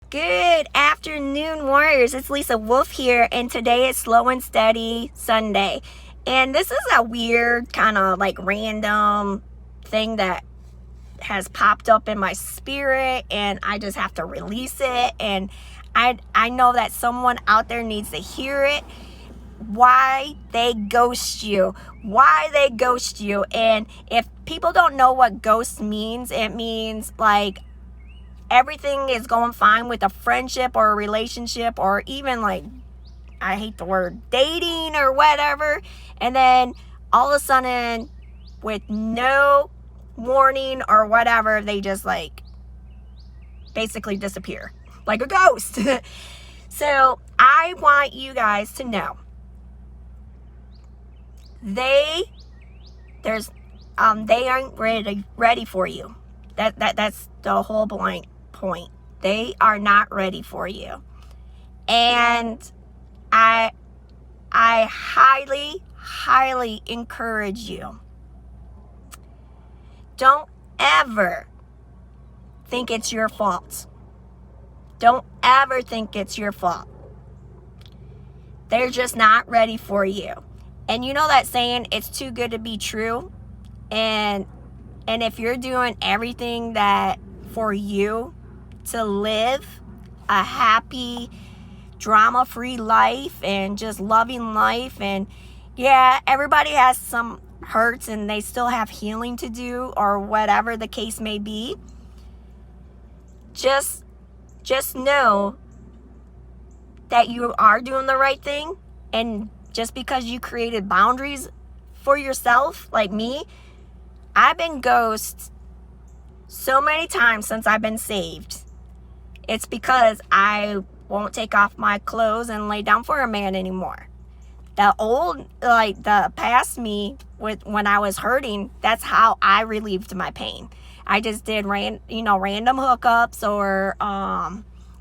Good afternoon, warriors. It's Lisa Wolf here, and today is Slow and Steady Sunday. And this is a weird kind of like random thing that has popped up in my spirit, and I just have to release it. And I know that someone out there needs to hear it. Why they ghost you. And if people don't know what ghost means, it means like everything is going fine with a friendship or a relationship, or even like, I hate the word dating or whatever, and then all of a sudden with no warning or whatever, they just like basically disappear like a ghost. So I want you guys to know they aren't ready for you. That's the whole point. They are not ready for you. And I highly encourage you. Don't ever think it's your fault. Don't ever think it's your fault. They're just not ready for you. And you know that saying, it's too good to be true. And if you're doing everything that for you to live a happy, drama-free life and just loving life, and yeah, everybody has some hurts and they still have healing to do, or whatever the case may be, just know that you are doing the right thing. And just because you created boundaries for yourself, like me, I've been ghosted so many times since I've been saved. It's because I won't take off my clothes and lay down for a man anymore. The past me, when I was hurting, that's how I relieved my pain. I just did random hookups, or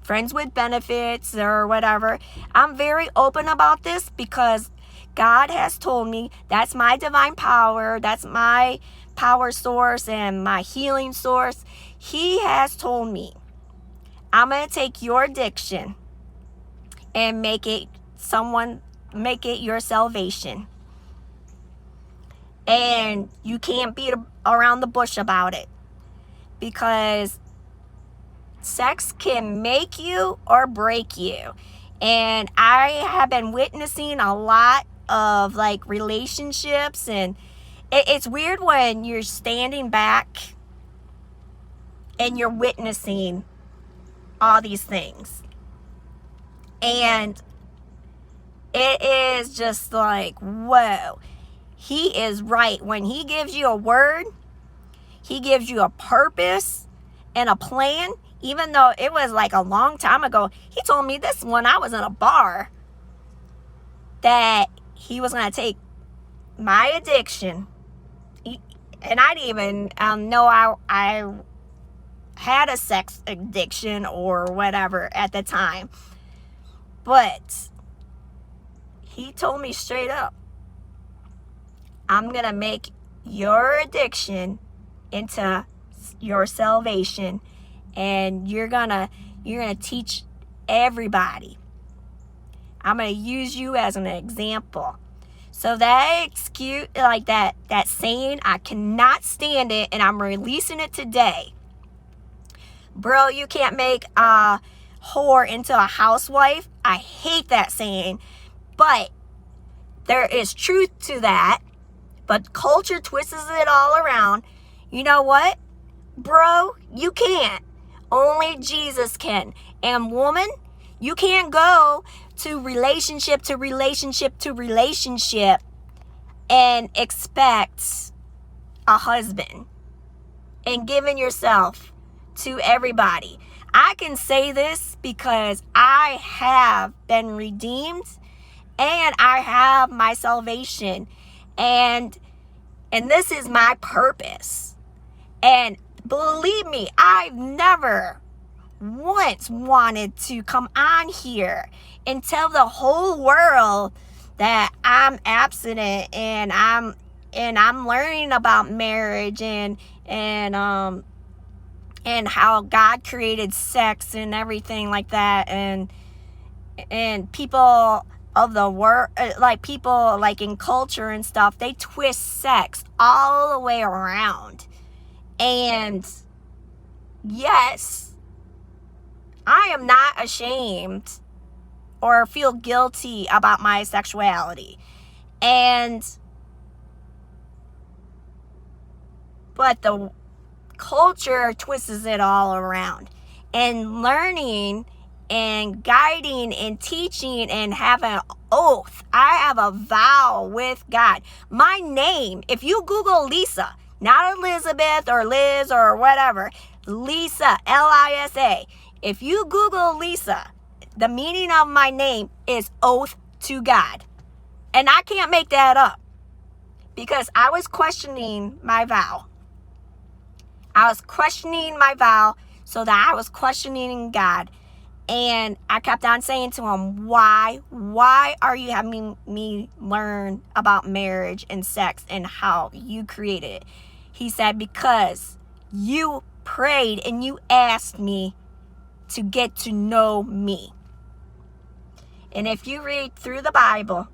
friends with benefits, or whatever. I'm very open about this because God has told me that's my divine power. That's my power source and my healing source. He has told me, I'm going to take your addiction and make it your salvation. And you can't beat around the bush about it, because sex can make you or break you. And I have been witnessing a lot of like relationships, and it's weird when you're standing back and you're witnessing all these things. And it is just like, whoa, he is right. When he gives you a word, he gives you a purpose and a plan. Even though it was like a long time ago, he told me this when I was in a bar, that he was going to take my addiction. And I didn't even know I had a sex addiction or whatever at the time. But he told me straight up, I'm going to make your addiction into your salvation, and you're going to teach everybody. I'm going to use you as an example. So that excuse, like that saying, I cannot stand it, and I'm releasing it today. Bro, you can't make a whore into a housewife. I hate that saying, but there is truth to that. But culture twists it all around. You know what, bro? You can't. Only Jesus can. And woman, you can't go to relationship and expect a husband and giving yourself to everybody. I can say this because I have been redeemed, and I have my salvation, and this is my purpose. And believe me, I've never once wanted to come on here and tell the whole world that I'm abstinent and I'm learning about marriage and and how God created sex and everything like that, and people of the world, like people like in culture and stuff, they twist sex all the way around. And yes, I am not ashamed or feel guilty about my sexuality. But the culture twists it all around. And learning and guiding and teaching and having an oath. I have a vow with God. My name, if you Google Lisa, not Elizabeth or Liz or whatever, Lisa, Lisa. If you Google Lisa, the meaning of my name is oath to God. And I can't make that up, because I was questioning my vow. So that I was questioning God. And I kept on saying to him, why are you having me learn about marriage and sex and how you created it? He said, because you prayed and you asked me to get to know me. And if you read through the Bible,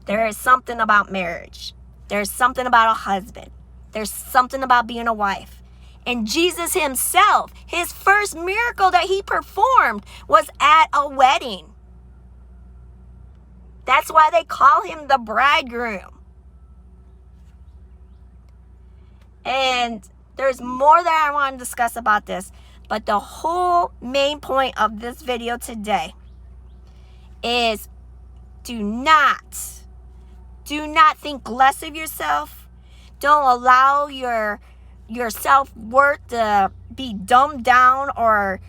there is something about marriage. There's something about a husband. There's something about being a wife. And Jesus himself, his first miracle that he performed was at a wedding. That's why they call him the bridegroom. And there's more that I want to discuss about this. But the whole main point of this video today is do not think less of yourself. Don't allow your self-worth to be dumbed down or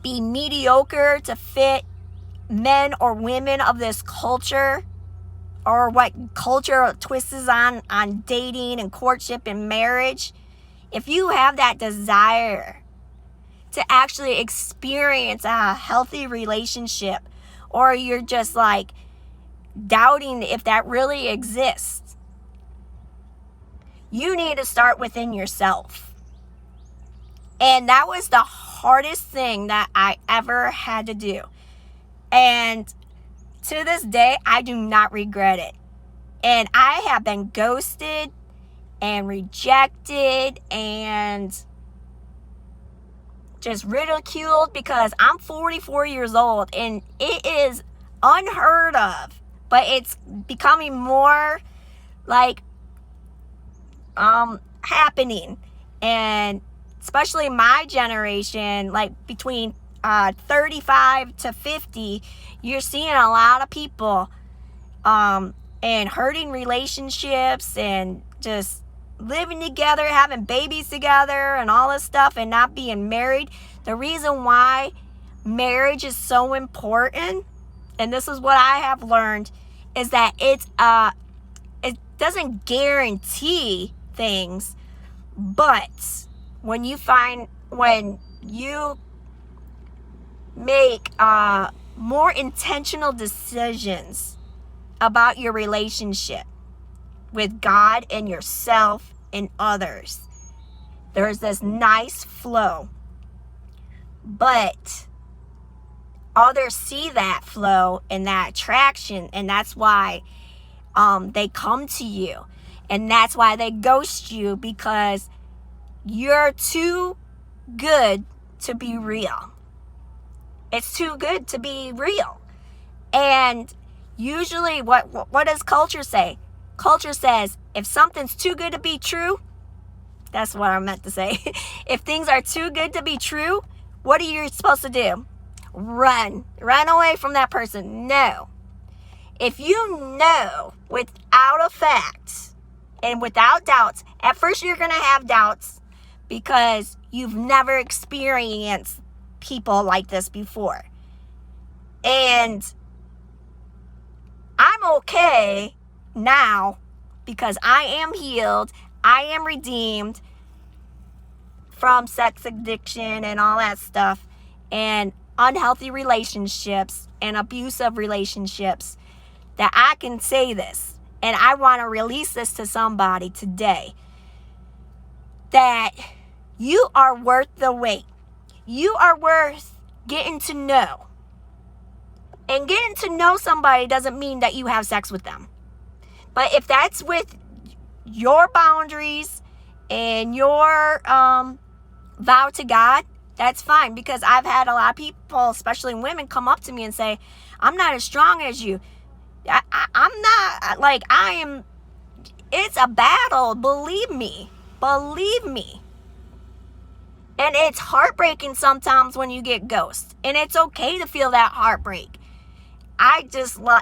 be mediocre to fit men or women of this culture, or what culture twists on dating and courtship and marriage. If you have that desire to actually experience a healthy relationship, or you're just like doubting if that really exists, you need to start within yourself. And that was the hardest thing that I ever had to do. And to this day, I do not regret it. And I have been ghosted and rejected and just ridiculed because I'm 44 years old, and it is unheard of. But it's becoming more like happening, and especially my generation, like between 35 to 50, you're seeing a lot of people and hurting relationships and just living together, having babies together and all this stuff, and not being married. The reason why marriage is so important, and this is what I have learned, is that it doesn't guarantee things, but when you make more intentional decisions about your relationship with God and yourself and others, there's this nice flow. But others see that flow and that attraction, and that's why they come to you, and that's why they ghost you, because you're too good to be real. It's too good to be real. And usually what does culture say? Culture says if something's too good to be true, that's what I meant to say. If things are too good to be true, what are you supposed to do? Run away from that person. No. If you know without a fact and without doubts, at first you're going to have doubts because you've never experienced people like this before. And I'm okay now because I am healed. I am redeemed from sex addiction and all that stuff, and unhealthy relationships and abusive relationships, that I can say this. And I want to release this to somebody today. that you are worth the wait. You are worth getting to know. And getting to know somebody doesn't mean that you have sex with them. But if that's with your boundaries and your vow to God, that's fine. Because I've had a lot of people, especially women, come up to me and say, I'm not as strong as you. I'm not, like, I am. It's a battle. Believe me. Believe me. And it's heartbreaking sometimes when you get ghosted. And it's okay to feel that heartbreak.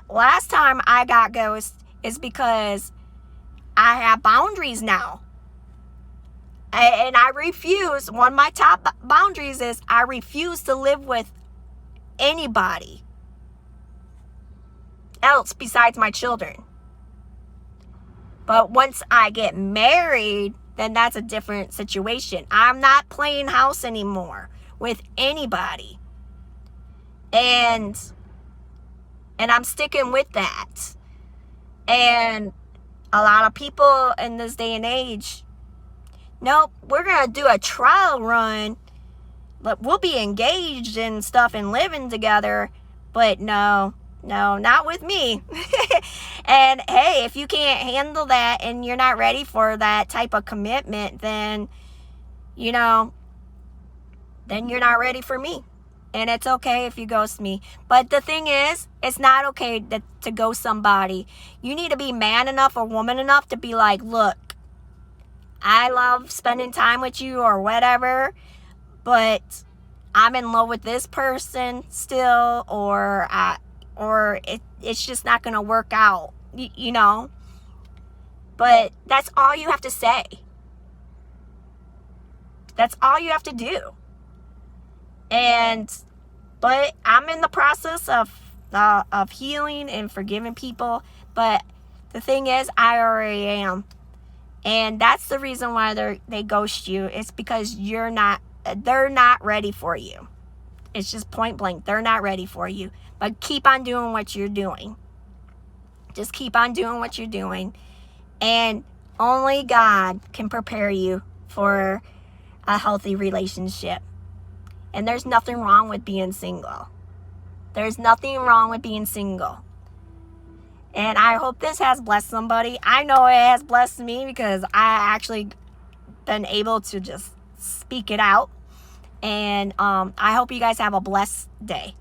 Last time I got ghosted is because I have boundaries now. And I refuse. One of my top boundaries is I refuse to live with anybody else besides my children. But once I get married, then that's a different situation. I'm not playing house anymore with anybody. And I'm sticking with that. And a lot of people in this day and age, nope, we're going to do a trial run. But we'll be engaged and stuff and living together. But no, not with me. And hey, if you can't handle that and you're not ready for that type of commitment, then, then you're not ready for me. And it's okay if you ghost me. But the thing is, it's not okay to ghost somebody. You need to be man enough or woman enough to be like, look, I love spending time with you or whatever, but I'm in love with this person still, or it's just not going to work out, But that's all you have to say. That's all you have to do. But I'm in the process of healing and forgiving people. But the thing is, I already am. And that's the reason why they ghost you. It's because they're not ready for you. It's just point blank. They're not ready for you. But keep on doing what you're doing. Just keep on doing what you're doing. And only God can prepare you for a healthy relationship. And there's nothing wrong with being single. There's nothing wrong with being single. And I hope this has blessed somebody. I know it has blessed me because I actually been able to just speak it out. And I hope you guys have a blessed day.